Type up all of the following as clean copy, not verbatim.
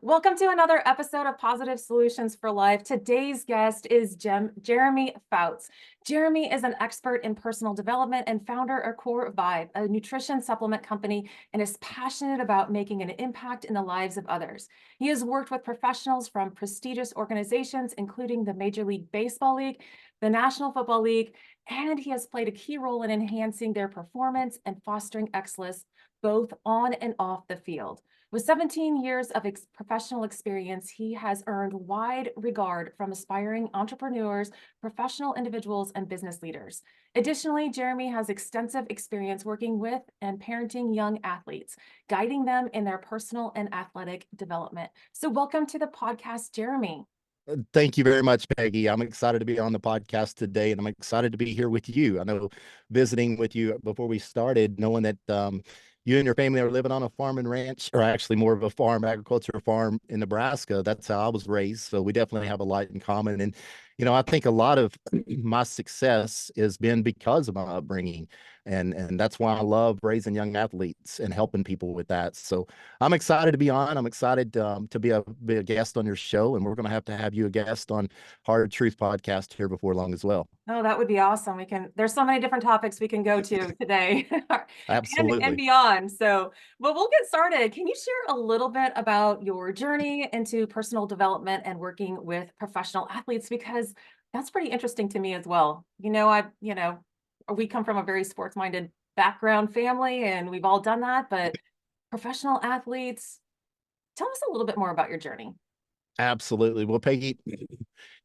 Welcome to another episode of Positive Solutions for Life. Today's guest is Jeremy Fouts. Jeremy is an expert in personal development and founder of CorVive, a nutrition supplement company, and is passionate about making an impact in the lives of others. He has worked with professionals from prestigious organizations, including the Major League Baseball League, the National Football League, and he has played a key role in enhancing their performance and fostering excellence both on and off the field. With 17 years of professional experience, he has earned wide regard from aspiring entrepreneurs, professional individuals, and business leaders. Additionally, Jeremy has extensive experience working with and parenting young athletes, guiding them in their personal and athletic development. So welcome to the podcast, Jeremy. Thank you very much, Peggy. I'm excited to be on the podcast today, and I'm excited to be here with you. I know visiting with you before we started, knowing that you and your family are living on a farm and ranch, or actually more of a farm, agriculture farm in Nebraska. That's how I was raised. So we definitely have a lot in common. And, I think a lot of my success has been because of my upbringing. And that's why I love raising young athletes and helping people with that. So I'm excited to be on. I'm excited to be a guest on your show, and we're going to have you a guest on Hard Truth podcast here before long as well. Oh, that would be awesome. There's so many different topics we can go to today and Absolutely. beyond. So, well, we'll get started. Can you share a little bit about your journey into personal development and working with professional athletes? Because that's pretty interesting to me as well. We come from a very sports-minded background family, and we've all done that, but professional athletes, tell us a little bit more about your journey. Absolutely. Well, Peggy,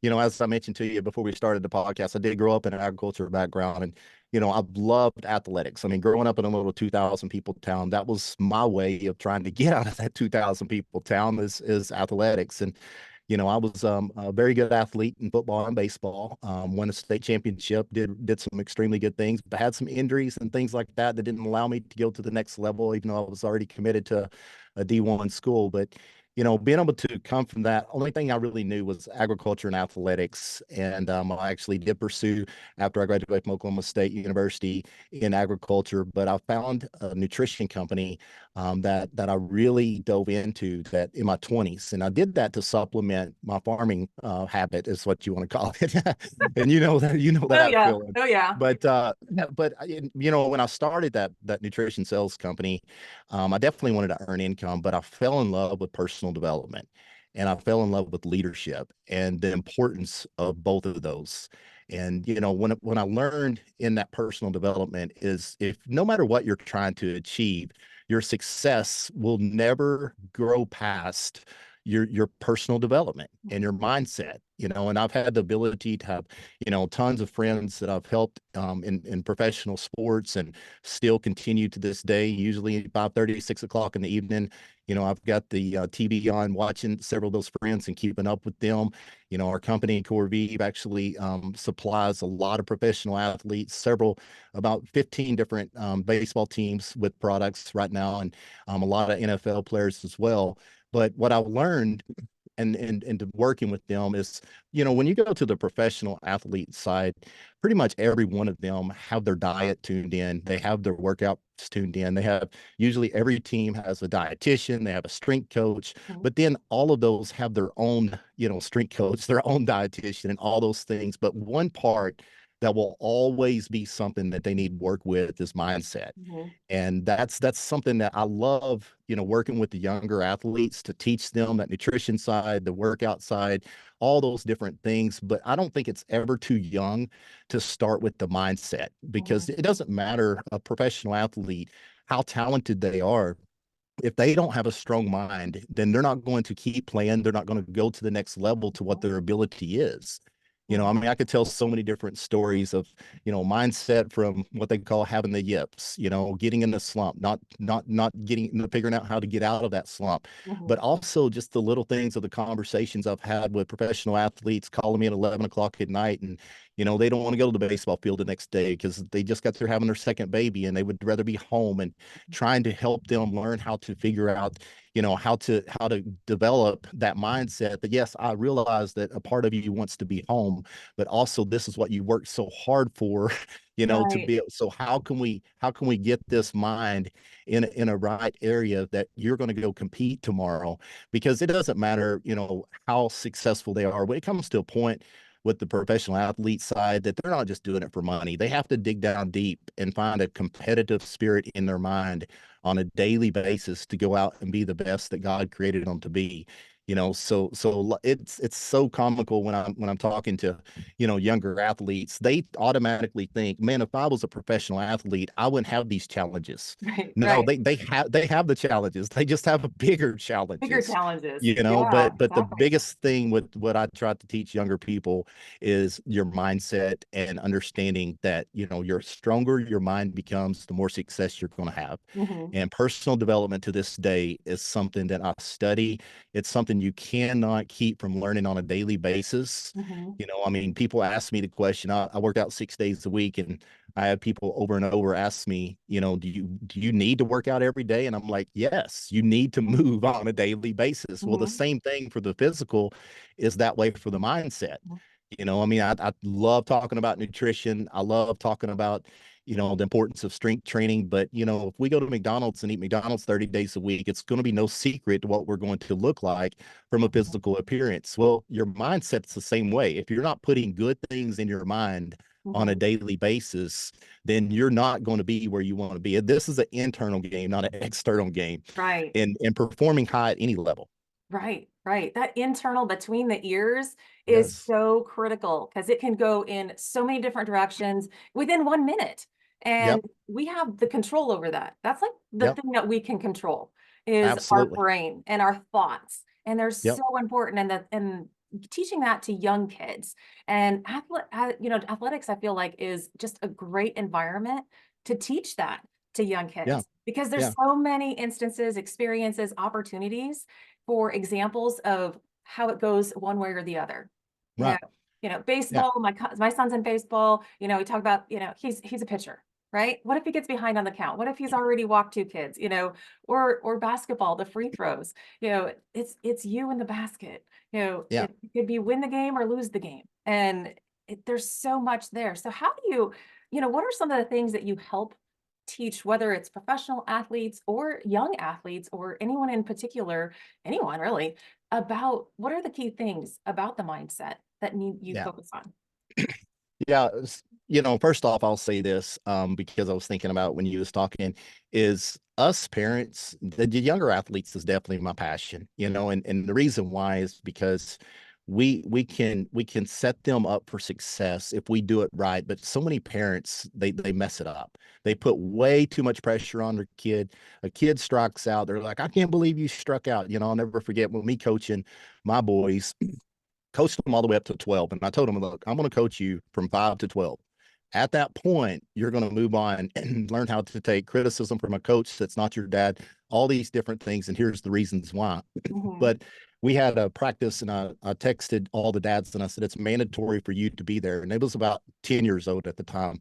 as I mentioned to you before we started the podcast, I did grow up in an agriculture background, and I've loved athletics. I mean, growing up in a little 2,000 people town, that was my way of trying to get out of that 2,000 people town is athletics. And I was a very good athlete in football and baseball. Won a state championship, did some extremely good things, but had some injuries and things like that didn't allow me to go to the next level, even though I was already committed to a D1 school. But being able to come from that, only thing I really knew was agriculture and athletics. And I actually did pursue, after I graduated from Oklahoma State University, in agriculture. But I found a nutrition company that I really dove into that in my 20s. And I did that to supplement my farming habit, is what you want to call it. And Oh that yeah. feeling. Oh yeah. But when I started that nutrition sales company, I definitely wanted to earn income, but I fell in love with personal development, and I fell in love with leadership and the importance of both of those. And when I learned in that personal development is, if no matter what you're trying to achieve, your success will never grow past your personal development and your mindset. And I've had the ability to have tons of friends that I've helped in professional sports, and still continue to this day, usually 5:30, 6 o'clock in the evening. I've got the TV on, watching several of those friends and keeping up with them. Our company, CorVive, actually supplies a lot of professional athletes, about 15 different baseball teams with products right now, and a lot of NFL players as well. But what I've learned and working with them is, when you go to the professional athlete side, pretty much every one of them have their diet tuned in. They have their workouts tuned in. Usually every team has a dietitian, they have a strength coach, but then all of those have their own, strength coach, their own dietitian, and all those things. But one part that will always be something that they need work with is mindset. Mm-hmm. And that's something that I love, working with the younger athletes, to teach them that nutrition side, the workout side, all those different things. But I don't think it's ever too young to start with the mindset, because it doesn't matter, a professional athlete, how talented they are. If they don't have a strong mind, then they're not going to keep playing. They're not going to go to the next level to what their ability is. I mean, I could tell so many different stories of, mindset, from what they call having the yips, getting in the slump, not getting, figuring out how to get out of that slump, Mm-hmm. but also just the little things of the conversations I've had with professional athletes calling me at 11 o'clock at night and, They don't want to go to the baseball field the next day because they just got through having their second baby and they would rather be home, and trying to help them learn how to figure out, how to develop that mindset that, yes, I realize that a part of you wants to be home, but also this is what you worked so hard for, to Right. be. So how can we get this mind in a right area that you're going to go compete tomorrow? Because it doesn't matter, how successful they are when it comes to a point with the professional athlete side, that they're not just doing it for money. They have to dig down deep and find a competitive spirit in their mind on a daily basis to go out and be the best that God created them to be. So it's so comical when I'm talking to, younger athletes. They automatically think, man, if I was a professional athlete, I wouldn't have these challenges. Right. No, Right. they have the challenges. They just have bigger Bigger challenges. challenges. You know, Yeah, but the exactly. biggest thing with what I try to teach younger people is your mindset, and understanding that, you're stronger your mind becomes, the more success you're going to have. Hmm. And personal development to this day is something that I study. It's something you cannot keep from learning on a daily basis. Hmm. I mean, people ask me the question. I worked out 6 days a week, and I have people over and over ask me, do you need to work out every day? And I'm like, yes, you need to move on a daily basis. Well, the Hmm. same thing for the physical is that way for the mindset. Hmm. I mean, I love talking about nutrition. I love talking about, the importance of strength training. But, if we go to McDonald's and eat McDonald's 30 days a week, it's going to be no secret what we're going to look like from a physical appearance. Well, your mindset's the same way. If you're not putting good things in your mind on a Hmm. daily basis, then you're not going to be where you want to be. This is an internal game, not an external game, Right. and performing high at any level. Right, right. That internal between the ears is Yes. so critical because it can go in so many different directions within 1 minute. And Yep. we have the control over that. That's like the Yep. thing that we can control is our Absolutely. brain and our thoughts. And they're Yep. so important. And teaching that to young kids and athletics, I feel like is just a great environment to teach that to young Yeah. kids because there's Yeah. so many instances, experiences, opportunities for examples of how it goes one way or the other. You know, Right. Yeah. baseball, my son's in baseball, we talk about, he's a pitcher, right? What if he gets behind on the count? What if he's already walked two kids, or basketball, the free throws, it's you in the basket. Yeah. It could be win the game or lose the game. And there's so much there. So how do what are some of the things that you help teach, whether it's professional athletes or young athletes or anyone in particular, anyone really, about what are the key things about the mindset that need you Yeah. focus on? Yeah. First off, I'll say this, because I was thinking about when you was talking, is us parents, the younger athletes is definitely my passion, and the reason why is because we can set them up for success if we do it right. But so many parents, they mess it up. They put way too much pressure on their kid. A kid strikes out, they're like, I can't believe you struck out. I'll never forget when me coaching my boys, coached them all the way up to 12. And I told them, look, I'm going to coach you from 5 to 12. At that point, you're going to move on and learn how to take criticism from a coach that's not your dad, all these different things. And here's the reasons why. Hmm. But we had a practice, and I texted all the dads and I said, it's mandatory for you to be there. And it was about 10 years old at the time.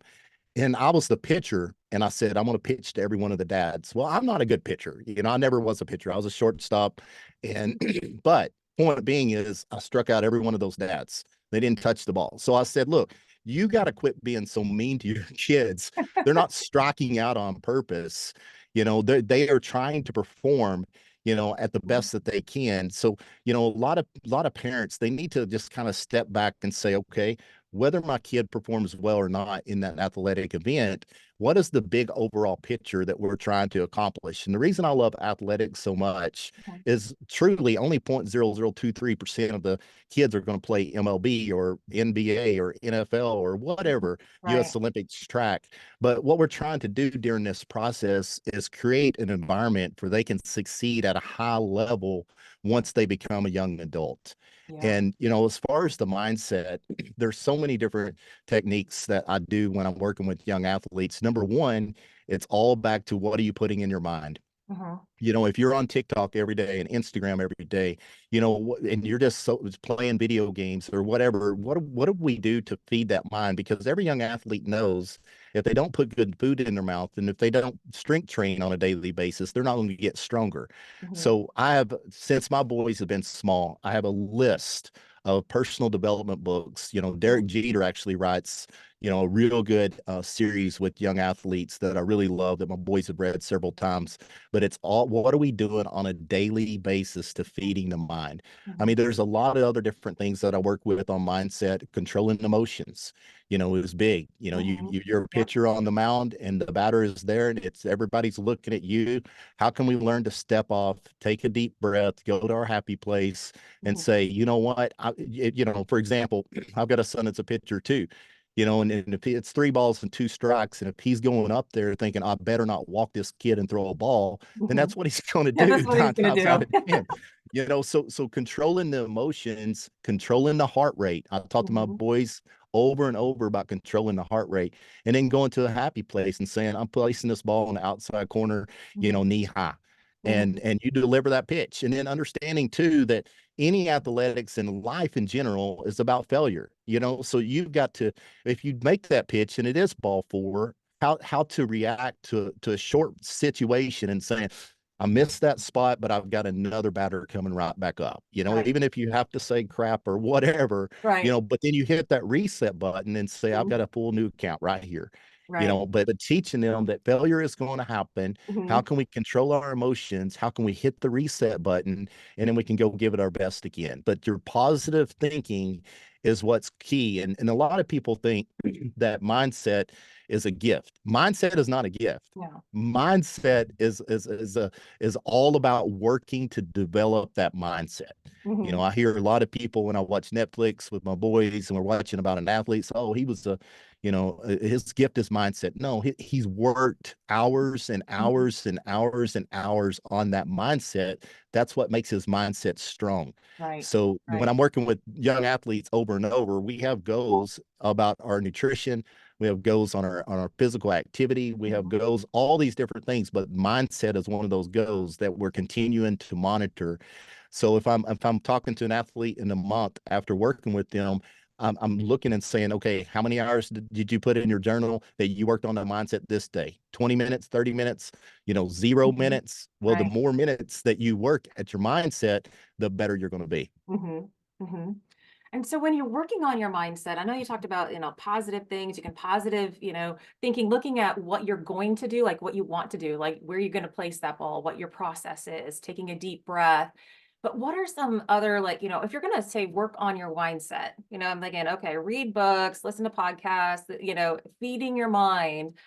And I was the pitcher, and I said, I'm going to pitch to every one of the dads. Well, I'm not a good pitcher. I never was a pitcher. I was a shortstop. And, but point being is, I struck out every one of those dads. They didn't touch the ball. So I said, look, you got to quit being so mean to your kids. They're not striking out on purpose. They are trying to perform, at the best that they can. So, a lot of parents, they need to just kind of step back and say, okay, whether my kid performs well or not in that athletic event, what is the big overall picture that we're trying to accomplish? And the reason I love athletics so much is truly only 0.0023% of the kids are going to play MLB or NBA or NFL or whatever, Right. US Olympics track. But what we're trying to do during this process is create an environment where they can succeed at a high level once they become a young adult. Yeah. And, as far as the mindset, there's so many different techniques that I do when I'm working with young athletes. Number one, it's all back to what are you putting in your mind? Mhm. If you're on TikTok every day and Instagram every day, and you're just playing video games or whatever, what do we do to feed that mind? Because every young athlete knows if they don't put good food in their mouth and if they don't strength train on a daily basis, they're not going to get stronger. Mhm. So since my boys have been small, I have a list of personal development books. Mhm. Derek Jeter actually writes a real good series with young athletes that I really love that my boys have read several times, but it's all, what are we doing on a daily basis to feeding the mind? I Mhm. mean, there's a lot of other different things that I work with on mindset. Controlling emotions, is big. Mhm. You're a Yep. pitcher on the mound and the batter is there and it's everybody's looking at you. How can we learn to step off, take a deep breath, go to our happy place and Mhm. say, you know what? For example, I've got a son that's a pitcher too. And if it's 3 balls and 2 strikes, and if he's going up there thinking, I better not walk this kid and throw a ball, then Mhm. that's what he's going to Yeah, that's do what he's nine gonna times out do. of 10. So controlling the emotions, controlling the heart rate. I talked to my Mhm. boys over and over about controlling the heart rate, and then going to a happy place and saying, I'm placing this ball on the outside corner, Mhm. knee high. And Mhm. you deliver that pitch. And then understanding too that any athletics and life in general is about failure. So you've got to, if you make that pitch and it is ball four, how to react to a short situation and saying, I missed that spot, but I've got another batter coming right back up. Right. Even if you have to say crap or whatever, Right. but then you hit that reset button and say, I've Mhm. got a full new account right here. Right. But teaching them that failure is going to happen. How Mhm. can we control our emotions? How can we hit the reset button? And then we can go give it our best again. But your positive thinking is what's key. And a lot of people think that mindset is a gift. Mindset is not a gift. Yeah. Mindset is all about working to develop that mindset. Mhm. I hear a lot of people when I watch Netflix with my boys and we're watching about an athlete. So, oh, he was his gift is mindset. No, he's worked hours and Mhm. hours and hours and hours on that mindset. That's what makes his mindset strong. Right. So when Right. I'm working with young athletes over and over, we have goals about our nutrition. We have goals on our physical activity. We have Mhm. goals, all these different things, but mindset is one of those goals that we're continuing to monitor. So if I'm talking to an athlete in a month after working with them, I'm looking and saying, okay, how many hours did you put in your journal that you worked on the mindset this day? 20 minutes, 30 minutes, 0 Mhm. minutes. Well, the Right. more minutes that you work at your mindset, the better you're going to be. Mhm. Mhm. And so when you're working on your mindset, I know you talked about, positive things, you can positive, thinking, looking at what you're going to do, like what you want to do, like where you're going to place that ball, what your process is, taking a deep breath. But what are some other, like, if you're going to say work on your mindset, I'm thinking, okay, read books, listen to podcasts, feeding your mind.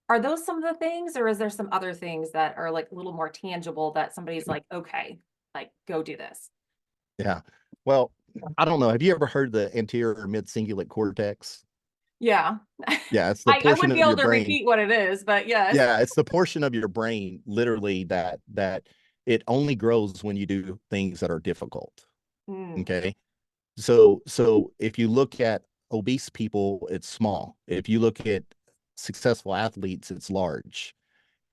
Are those some of the things, or is there some other things that are like a little more tangible that somebody's like, okay, like go do this? Yeah. Well, I don't know. Have you ever heard the anterior mid-cingulate cortex? Yeah. Yeah, it's the I portion wouldn't be of able your to brain. repeat what it is, but yes. Yeah, it's the portion of your brain literally that it only grows when you do things that are difficult. Mm, Okay. So if you look at obese people, it's small. If you look at successful athletes, it's large.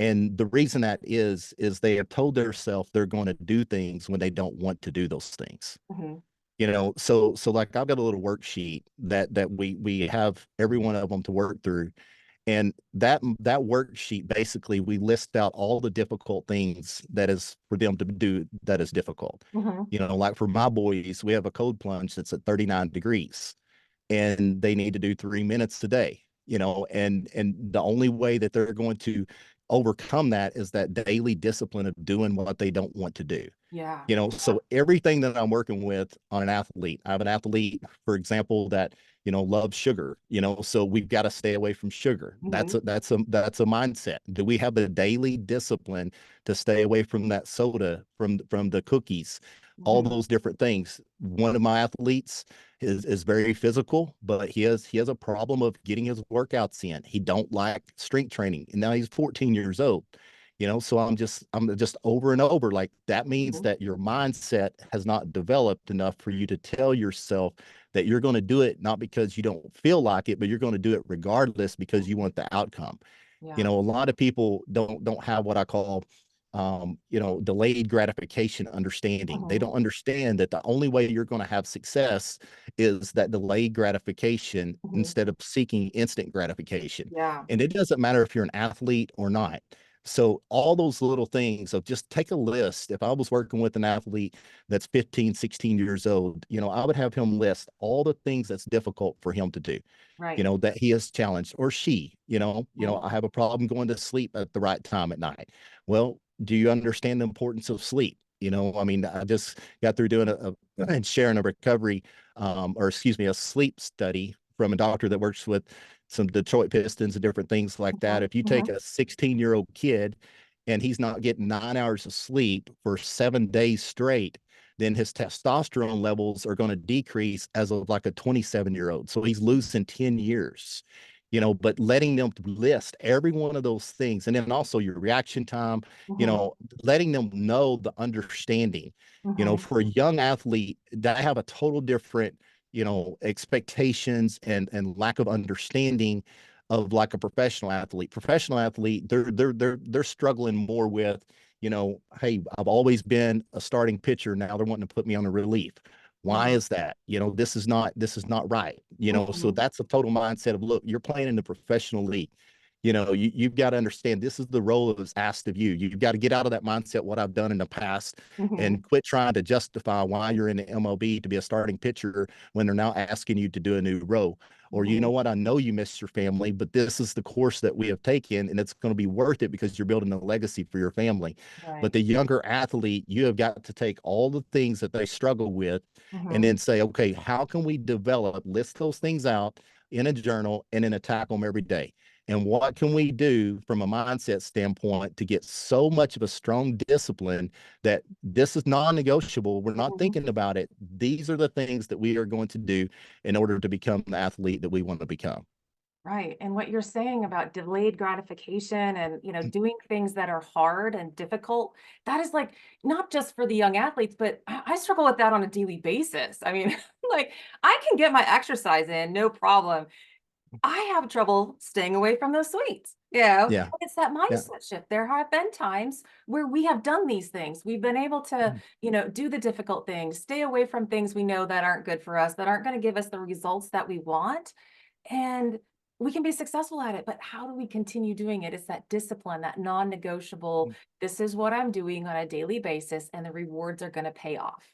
And the reason that is they have told themselves they're going to do things when they don't want to do those things. mhm, So like I've got a little worksheet that we have every one of them to work through. And that worksheet, basically we list out all the difficult things that is for them to do that is difficult. mhm, Like for my boys, we have a cold plunge that's at 39 degrees and they need to do 3 minutes a day, and the only way that they're going to overcome that is that daily discipline of doing what they don't want to do. yeah, So everything that I'm working with on an athlete, I have an athlete, for example, that loves sugar. So we've got to stay away from sugar. That's mhm, a mindset. Do we have the daily discipline to stay away from that soda, from the cookies, all mhm, those different things? One of my athletes is very physical, but he has a problem of getting his workouts in. He don't like strength training, and now he's 14 years old. So I'm just over and over like that means mhm, that your mindset has not developed enough for you to tell yourself that you're going to do it not because you don't feel like it, but you're going to do it regardless because you want the outcome. yeah, A lot of people don't have what I call delayed gratification understanding. They Mhm. don't understand that the only way you're going to have success is that delayed gratification Mhm. instead of seeking instant gratification. Yeah. And it doesn't matter if you're an athlete or not. So all those little things of just take a list. If I was working with an athlete that's 15, 16 years old, I would have him list all the things that's difficult for him to do, Right. that he is challenged, or she, Mhm. I have a problem going to sleep at the right time at night. Well, do you understand the importance of sleep? I mean, I just got through doing and sharing a recovery, or excuse me, a sleep study from a doctor that works with some Detroit Pistons and different things like that. Mhm. If you take Mhm. a 16-year-old kid and he's not getting 9 hours of sleep for 7 days straight, then his testosterone levels are going to decrease as of like a 27-year-old. So he's losing 10 years, but letting them list every one of those things. And then also your reaction time, Mhm. letting them know the understanding, Mhm. for a young athlete that have a total different, expectations and lack of understanding of like a professional athlete. Professional athlete, they're struggling more with, hey, I've always been a starting pitcher. Now they're wanting to put me on a relief. Why Mhm. is that? This is not right. So Mhm. that's a total mindset of, look, you're playing in the professional league. You've got to understand this is the role that was asked of you. You've got to get out of that mindset, what I've done in the past, Mhm. and quit trying to justify why you're in the MLB to be a starting pitcher when they're now asking you to do a new role. Or, you know Mhm. what, I know you miss your family, but this is the course that we have taken, and it's going to be worth it because you're building a legacy for your family. But Right. the younger athlete, you have got to take all the things that they struggle with and Mhm. then say, okay, how can we develop, list those things out in a journal and then attack them every day? And what can we do from a mindset standpoint to get so much of a strong discipline that this is non-negotiable? We're not Mhm. thinking about it. These are the things that we are going to do in order to become the athlete that we want to become. Right. And what you're saying about delayed gratification and, doing things that are hard and difficult, that is like not just for the young athletes, but I struggle with that on a daily basis. I mean, like I can get my exercise in, no problem. I have trouble staying away from those sweets. Yeah. But it's that Yeah. mindset shift. There have been times where we have done these things. We've been able to, do the difficult things, stay away from things we know that aren't good for us, that aren't going to give us the results that we want. And we can be successful at it, but how do we continue doing it? It's that discipline, that non-negotiable, this is what I'm doing on a daily basis, and the rewards are going to pay off.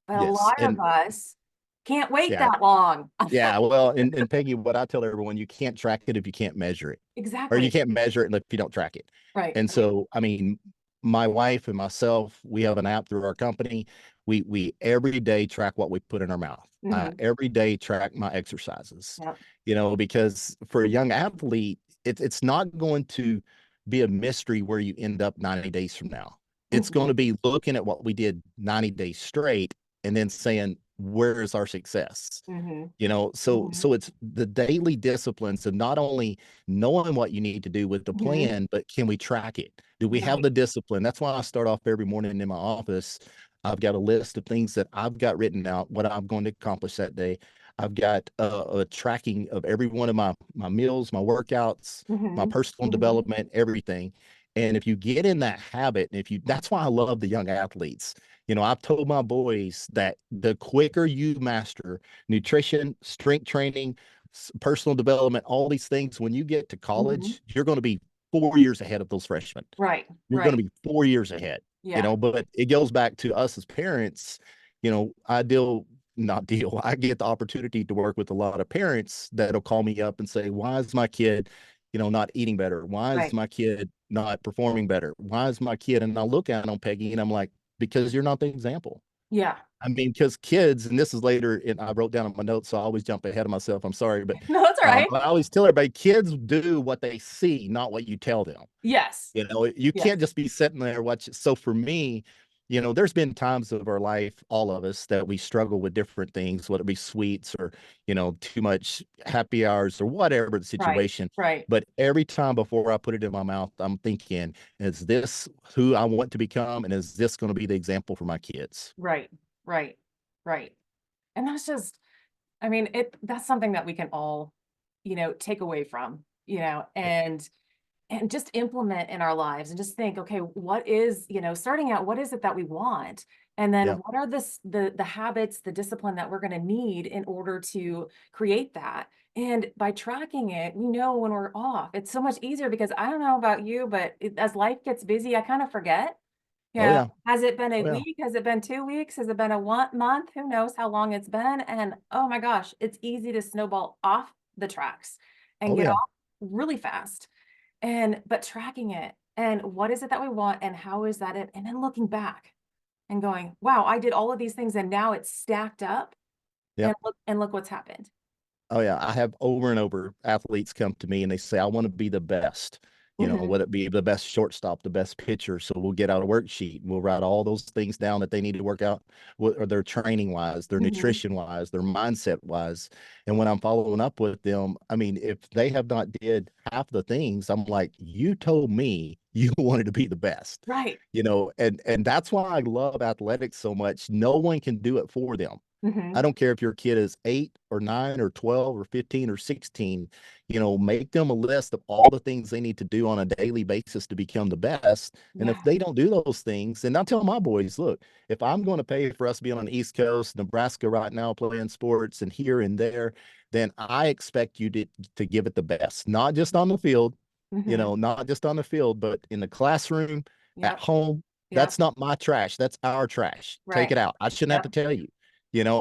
But a Yes. lot of And us can't wait yeah. that long. Yeah, well, and Peggy, what I tell everyone, you can't track it if you can't measure it, or you Exactly. can't measure it if you don't track it. Right. And so, I mean, my wife and myself, we have an app through our company. We every day track what we put in our mouth. Mhm. Every day track my exercises. Yep. Because for a young athlete, it's not going to be a mystery where you end up 90 days from now. It's going Mhm. to be looking at what we did 90 days straight and then saying, where is our success? Mhm. So Mhm. so it's the daily disciplines of not only knowing what you need to do with the Mhm. plan, but can we track it? Do we have Right. the discipline? That's why I start off every morning in my office. I've got a list of things that I've got written out, what I'm going to accomplish that day. I've got a tracking of every one of my meals, my workouts, my Mhm. personal Mhm. development, everything. And if you get in that habit, and if you, that's why I love the young athletes. I've told my boys that the quicker you master nutrition, strength training, personal development, all these things. When you get to Mhm. college, you're going to be 4 years ahead of those freshmen. Right. You're going Right. to be 4 years ahead, Yeah. but it goes back to us as parents. Not deal. I get the opportunity to work with a lot of parents that'll call me up and say, why is my kid, not eating better? Why is Right. my kid not performing better? Why is my kid? And I look at them, Peggy, and I'm like, because you're not the example. Yeah. I mean, because kids, and this is later, and I wrote down on my notes, so I always jump ahead of myself. I'm sorry, but No, it's all right. I always tell everybody, kids do what they see, not what you tell them. Yes. You Yes. can't just be sitting there watching. So for me, there's been times of our life, all of us, that we struggle with different things, whether it be sweets or, too much happy hours or whatever the Right. situation. Right. But every time before I put it in my mouth, I'm thinking, is this who I want to become? And is this going to be the example for my kids? Right. Right. Right. And that's just, I mean, that's something that we can all, take away from, and and just implement in our lives and just think, okay, what is, starting out, what is it that we want? And then Yeah. what are the habits, the discipline that we're going to need in order to create that? And by tracking it, we know when we're off. It's so much easier because I don't know about you, but as life gets busy, I kind of forget. Oh Yeah. yeah. Has it been a Oh yeah. week? Has it been 2 weeks? Has it been a month? Who knows how long it's been? And oh my gosh, it's easy to snowball off the tracks and Oh get yeah. off really fast. But tracking it and what is it that we want and how is that it? And then looking back and going, wow, I did all of these things and now it's stacked up Yep. and look what's happened. Oh yeah, I have over and over athletes come to me and they say, I want to be the best. Hmm. Whether it be the best shortstop, the best pitcher. So we'll get out a worksheet and we'll write all those things down that they need to work out, or their training wise, their Hmm. nutrition wise, their mindset wise. And when I'm following up with them, I mean, if they have not did half the things, I'm like, you told me you wanted to be the best, Right. and that's why I love athletics so much. No one can do it for them. I Hmm. don't care if your kid is 8 or 9 or 12 or 15 or 16, make them a list of all the things they need to do on a daily basis to become the best. And if Yeah. they don't do those things, then I tell my boys, look, if I'm going to pay for us to be on the East Coast, Nebraska right now, playing sports and here and there, then I expect you to give it the best, not just on the field, Hmm. not just on the field, but in the classroom, at Yep. home. Yep. That's not my trash. That's our trash. Take it Right. out. I shouldn't have to Yep. tell you,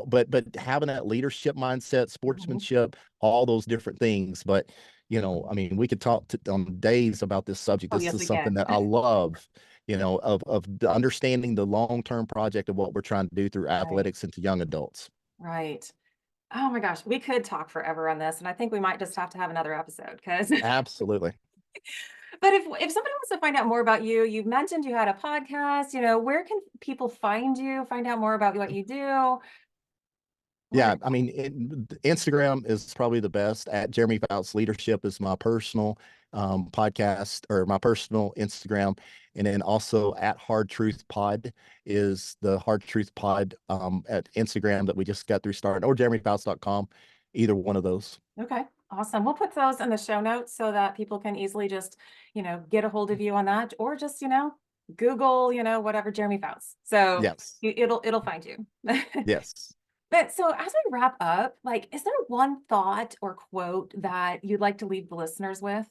but having that leadership mindset, Hmm. sportsmanship, all those different things. But I mean, we could talk on days about this subject. Oh, This yes, is we something can. that I love, of understanding the long-term project of what we're trying to do through Right. athletics into young adults. Right. Oh my gosh, we could talk forever on this, and I think we might just have to have another episode because Absolutely. but if somebody wants to find out more about you, you've mentioned you had a podcast, where can people find you, find out more about what you do? Where Yeah, I mean, Instagram is probably the best. At Jeremy Fouts Leadership is my personal podcast, or my personal Instagram, and then also at Hard Truth Pod is the Hard Truth Pod at Instagram that we just got through starting, or JeremyFouts.com, either one of those. Okay, awesome. We'll put those in the show notes so that people can easily just, get a hold of you on that or just, Google, whatever Jeremy Fouts. So Yes, it'll find you. yes. But so as we wrap up, like, is there one thought or quote that you'd like to leave the listeners with?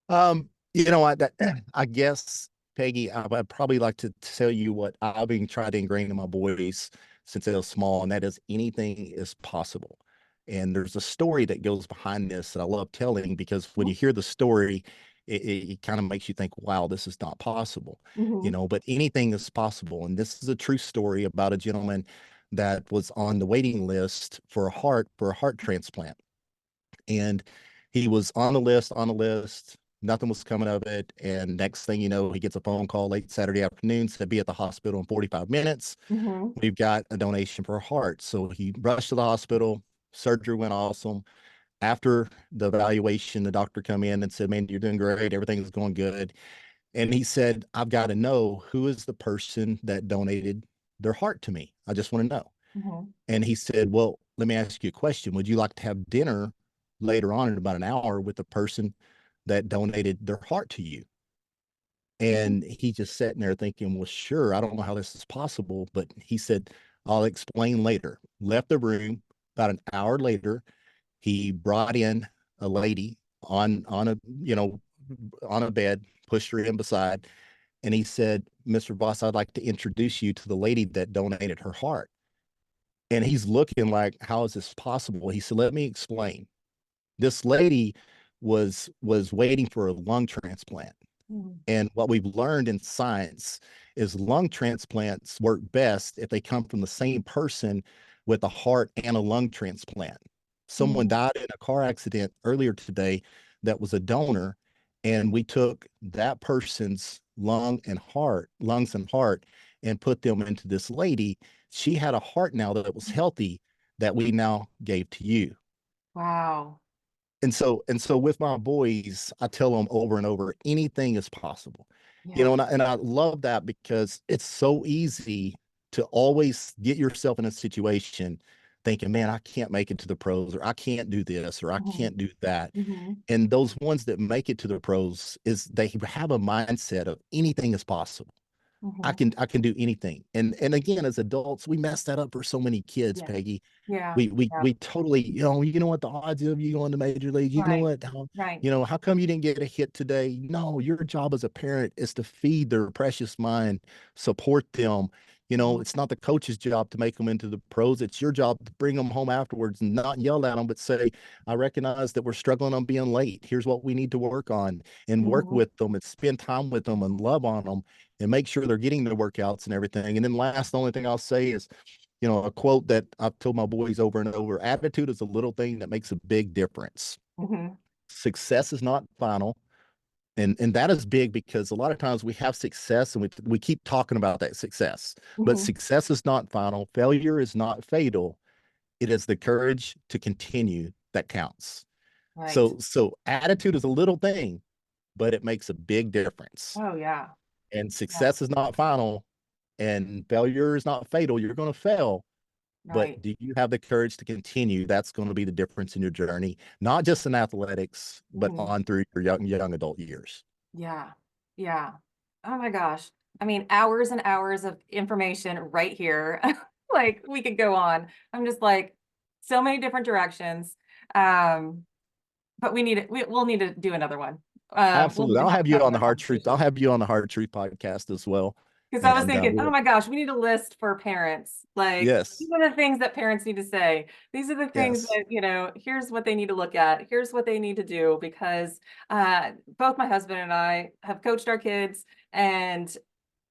That I guess, Peggy, I'd probably like to tell you what I've been trying to ingrain in my boys since they were small, and that is anything is possible. And there's a story that goes behind this that I love telling, because when you hear the story, it kind of makes you think, wow, this is not possible, Mm-hmm. but anything is possible. And this is a true story about a gentleman that was on the waiting list for a heart transplant. And he was on the list, nothing was coming of it. And next thing you know, he gets a phone call late Saturday afternoon, said, be at the hospital in 45 minutes. Mm-hmm. We've got a donation for a heart. So he rushed to the hospital. Surgery went awesome. After the evaluation, the doctor come in and said, man, you're doing great. Everything's going good. And he said, I've got to know, who is the person that donated their heart to me. I just want to know. Mm-hmm. And he said, well, let me ask you a question. Would you like to have dinner later on in about an hour with the person that donated their heart to you? And he just sitting there thinking, well, sure, I don't know how this is possible. But he said, I'll explain later. Left the room. About an hour later, he brought in a lady on a bed, pushed her in beside, and he said, Mr. Voss, I'd like to introduce you to the lady that donated her heart. And he's looking like, how is this possible? He said, let me explain. This lady was waiting for a lung transplant. Mm-hmm. And what we've learned in science is lung transplants work best if they come from the same person with a heart and a lung transplant. Someone Mm-hmm. died in a car accident earlier today that was a donor, and we took that person's lungs and heart, and put them into this lady. She had a heart now that was healthy, that we now gave to you. Wow. And so with my boys, I tell them over and over, anything is possible. Yeah. And I love that, because it's so easy to always get yourself in a situation thinking, man, I can't make it to the pros, or I can't do this, or I Mhm. can't do that. Mhm. And those ones that make it to the pros is they have a mindset of anything is possible. Mhm. I can do anything. And again, as adults, we mess that up for so many kids, Yeah. Peggy. Yeah. We Yeah. totally, you know what the odds of you going to major league, you know Right. what, Right. how come you didn't get a hit today? No, your job as a parent is to feed their precious mind, support them. Mhm. It's not the coach's job to make them into the pros. It's your job to bring them home afterwards and not yell at them, but say, I recognize that we're struggling on being late. Here's what we need to work on, and work Mhm. with them and spend time with them and love on them and make sure they're getting their workouts and everything. And then last, the only thing I'll say is, a quote that I've told my boys over and over: attitude is a little thing that makes a big difference. Mhm. Success is not final. And that is big, because a lot of times we have success and we keep talking about that success, but Mhm. success is not final. Failure is not fatal. It is the courage to continue that counts. Right. So attitude is a little thing, but it makes a big difference. Oh, yeah. And Yeah. success is not final, and failure is not fatal. You're going to fail, but Right. do you have the courage to continue? That's going to be the difference in your journey, not just in athletics, but Mhm. on through your young adult years. Yeah. Yeah. Oh my gosh. I mean, hours and hours of information right here. Like, we could go on. I'm just like, so many different directions. Um, but we'll need to do another one. We'll need Absolutely. to I'll have have you on the more Hard Truth. I'll conversations. have you on the Hard Truth podcast as well. Because I was And thinking, oh my gosh, we need a list for parents. Like, these yes, are the things that parents need to say. These are the things yes. that, here's what they need to look at. Here's what they need to do. Because both my husband and I have coached our kids, and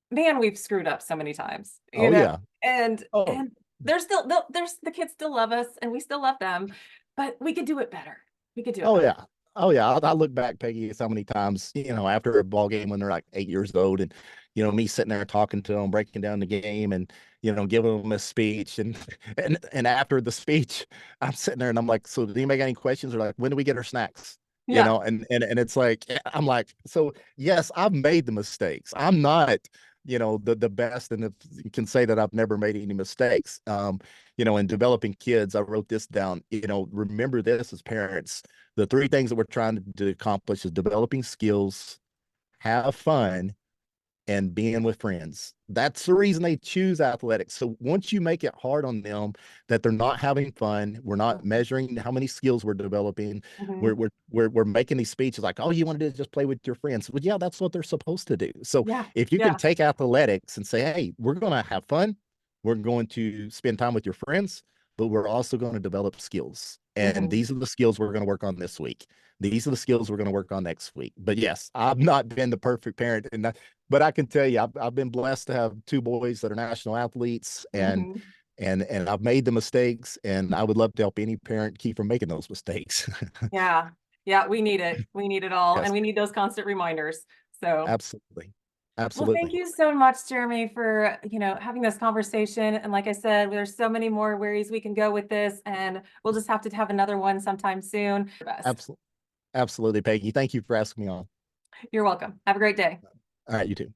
man, we've screwed up so many times, Oh yeah. and Oh, and there's the kids still love us and we still love them, but we could do it better. We could do it oh better. yeah. Oh yeah. I look back, Peggy, so many times, after a ball game when they're like 8 years old, and me sitting there talking to them, breaking down the game, and giving them a speech, and and after the speech, I'm sitting there and I'm like, so do you make any questions? Or like, when do we get our snacks? Yeah. And it's like, I'm like, so yes, I've made the mistakes. I'm not, the best, and can say that I've never made any mistakes. In developing kids, I wrote this down. Remember this as parents: the three things that we're trying to accomplish is developing skills, have fun, and being with friends. That's the reason they choose athletics. So once you make it hard on them that they're not having fun, we're not measuring how many skills we're developing. Mhm. We're making these speeches like, oh, you want to just play with your friends? Well, yeah, that's what they're supposed to do. So Yeah. if you can Yeah. take athletics and say, hey, we're going to have fun, we're going to spend time with your friends, but we're also going to develop skills. And Mhm. these are the skills we're going to work on this week. These are the skills we're going to work on next week. But yes, I've not been the perfect parent, but I can tell you, I've been blessed to have two boys that are national athletes, and Mhm. and I've made the mistakes, and I would love to help any parent keep from making those mistakes. Yeah. Yeah, we need it. We need it all, and Yes, we need those constant reminders. So, absolutely, well, thank absolutely, you so much, Jeremy, for, having this conversation. And like I said, there's so many more ways we can go with this, and we'll just have to have another one sometime soon. Best. absolutely, absolutely, Peggy. Thank you for asking me on. You're welcome. Have a great day. All right, you too.